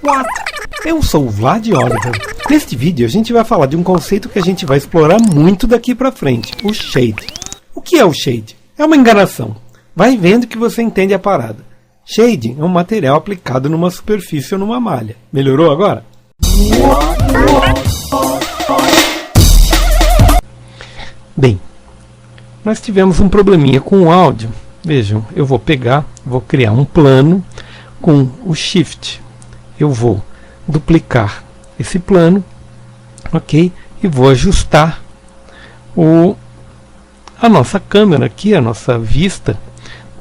What? Eu sou o Vlad Oliver. Neste vídeo a gente vai falar de um conceito que a gente vai explorar muito daqui pra frente, o shade. O que é o shade? É uma enganação. Vai vendo que você entende a parada. Shading é um material aplicado numa superfície ou numa malha. Melhorou agora? Bem, nós tivemos um probleminha com o áudio. Vejam, eu vou criar um plano com o Shift. Eu vou duplicar esse plano, ok? E vou ajustar a nossa câmera aqui, a nossa vista,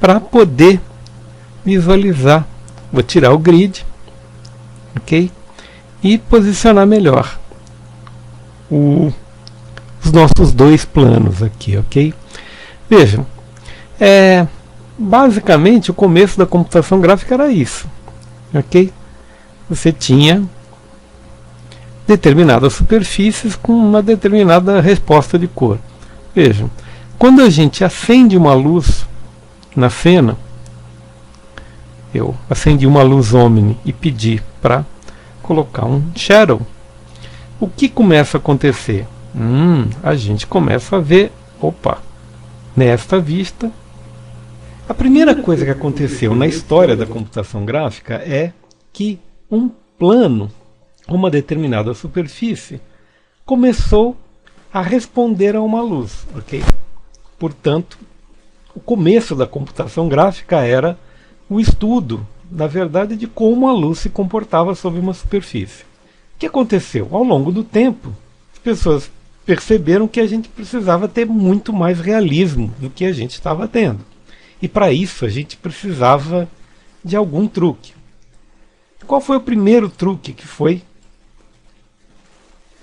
para poder visualizar. Vou tirar o grid, ok? E posicionar melhor os nossos dois planos aqui, ok? Vejam, basicamente o começo da computação gráfica era isso, ok? Você tinha determinadas superfícies com uma determinada resposta de cor. Vejam, quando a gente acende uma luz na cena, eu acendi uma luz omni e pedi para colocar um shadow, o que começa a acontecer? A gente começa a ver, nesta vista, a primeira coisa que aconteceu na história da computação gráfica é que um plano, uma determinada superfície, começou a responder a uma luz, ok? Portanto, o começo da computação gráfica era o estudo, na verdade, de como a luz se comportava sobre uma superfície. O que aconteceu? Ao longo do tempo, as pessoas perceberam que a gente precisava ter muito mais realismo do que a gente estava tendo. E para isso a gente precisava de algum truque. Qual foi o primeiro truque que foi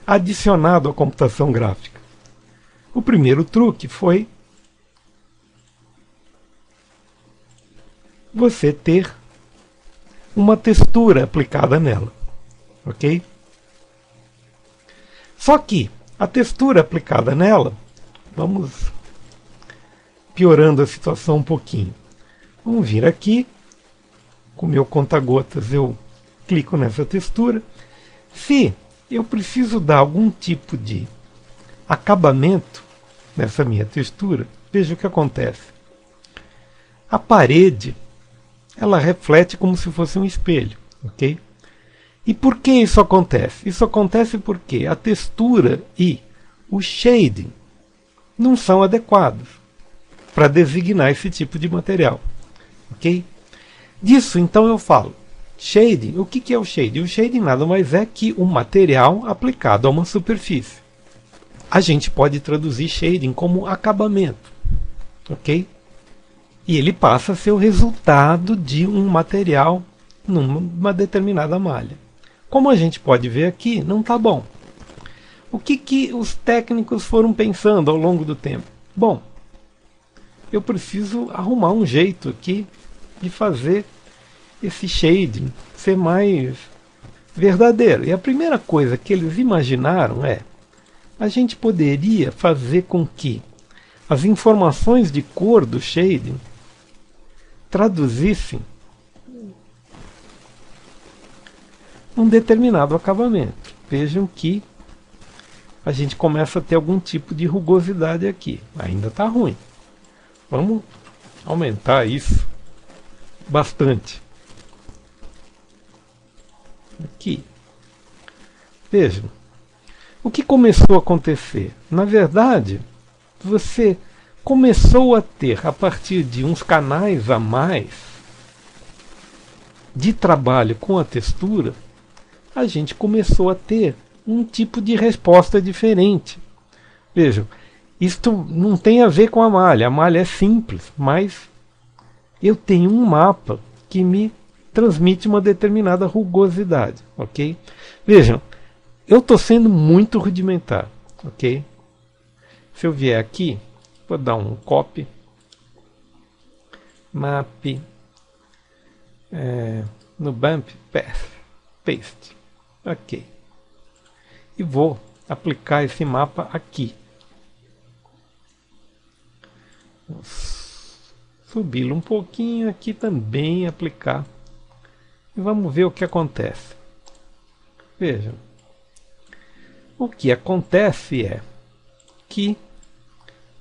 adicionado à computação gráfica? O primeiro truque foi você ter uma textura aplicada nela, ok? Só que a textura aplicada nela, vamos piorando a situação um pouquinho. Vamos vir aqui, com o meu conta-gotas eu clico nessa textura. Se eu preciso dar algum tipo de acabamento nessa minha textura, veja o que acontece. A parede, ela reflete como se fosse um espelho, ok? E por que isso acontece? Isso acontece porque a textura e o shading não são adequados para designar esse tipo de material, ok? Disso então eu falo shading. O que é o shading? O shading nada mais é que um material aplicado a uma superfície. A gente pode traduzir shading como acabamento, ok? E ele passa a ser o resultado de um material numa determinada malha. Como a gente pode ver aqui, não está bom. O que os técnicos foram pensando ao longo do tempo? Bom, eu preciso arrumar um jeito aqui de fazer esse shading ser mais verdadeiro. E a primeira coisa que eles imaginaram é: a gente poderia fazer com que as informações de cor do shading traduzissem um determinado acabamento. Vejam que a gente começa a ter algum tipo de rugosidade aqui. Ainda está ruim. Vamos aumentar isso bastante. Aqui. Vejam. O que começou a acontecer? Na verdade, você começou a ter, a partir de uns canais a mais de trabalho com a textura, a gente começou a ter um tipo de resposta diferente. Vejam, isto não tem a ver com a malha é simples, mas eu tenho um mapa que me transmite uma determinada rugosidade, ok? Vejam, eu estou sendo muito rudimentar, ok? Se eu vier aqui, vou dar um copy, map, no bump, paste, ok. E vou aplicar esse mapa aqui. Vou subi-lo um pouquinho aqui também, aplicar. E vamos ver o que acontece. Vejam, o que acontece é que,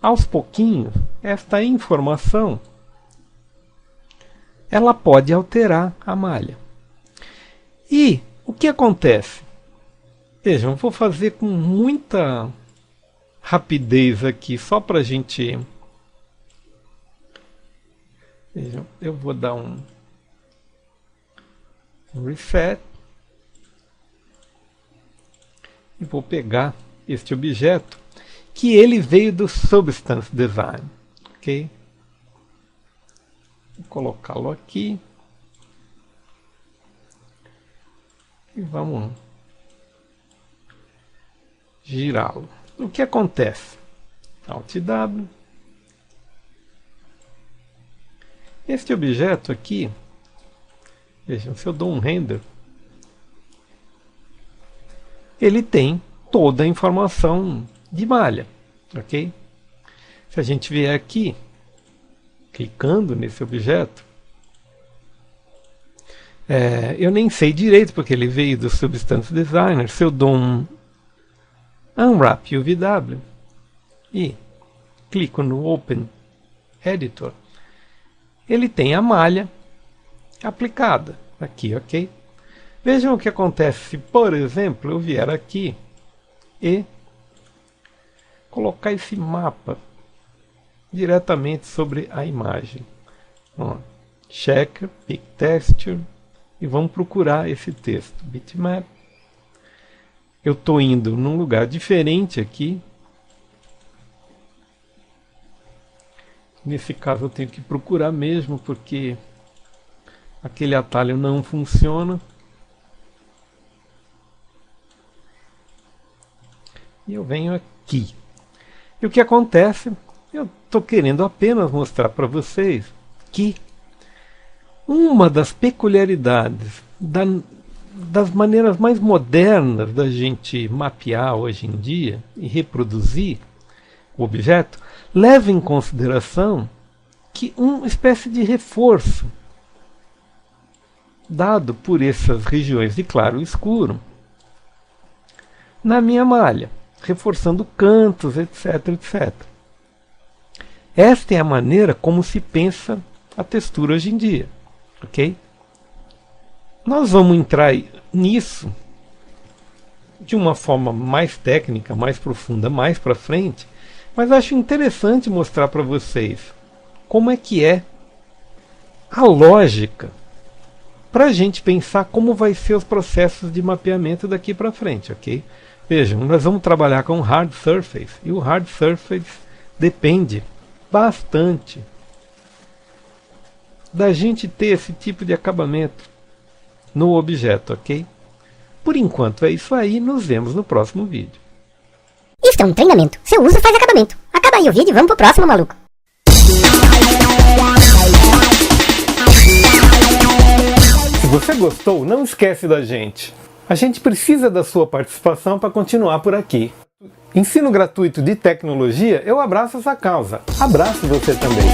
aos pouquinhos, esta informação ela pode alterar a malha. E o que acontece? Vejam, vou fazer com muita rapidez aqui, só para a gente... Vejam, eu vou dar um reset e vou pegar este objeto que ele veio do Substance Design, ok? Vou colocá-lo aqui e vamos girá-lo. O que acontece? Alt W. Este objeto aqui, vejam, se eu dou um render, ele tem toda a informação de malha, ok? Se a gente vier aqui, clicando nesse objeto, eu nem sei direito porque ele veio do Substance Designer. Se eu dou um Unwrap UVW e clico no Open Editor, ele tem a malha aplicada aqui, ok? Vejam o que acontece se, por exemplo, eu vier aqui e colocar esse mapa diretamente sobre a imagem. Checker, Pick Texture, e vamos procurar esse texto. Bitmap. Eu estou indo num lugar diferente aqui. Nesse caso eu tenho que procurar mesmo, porque aquele atalho não funciona. E eu venho aqui. E o que acontece? Eu estou querendo apenas mostrar para vocês que uma das peculiaridades das maneiras mais modernas da gente mapear hoje em dia e reproduzir o objeto leva em consideração que uma espécie de reforço dado por essas regiões de claro e escuro na minha malha, reforçando cantos, etc, etc. Esta é a maneira como se pensa a textura hoje em dia, ok? Nós vamos entrar nisso de uma forma mais técnica, mais profunda, mais para frente, mas acho interessante mostrar para vocês como é que é a lógica para a gente pensar como vai ser os processos de mapeamento daqui para frente, ok? Vejam, nós vamos trabalhar com Hard Surface, e o Hard Surface depende bastante da gente ter esse tipo de acabamento no objeto, ok? Por enquanto é isso aí, nos vemos no próximo vídeo. Isto é um treinamento, seu uso faz acabamento. Acaba aí o vídeo e vamos pro próximo, maluco. Se você gostou, não esquece da gente. A gente precisa da sua participação para continuar por aqui. Ensino gratuito de tecnologia, eu abraço essa causa. Abraço você também.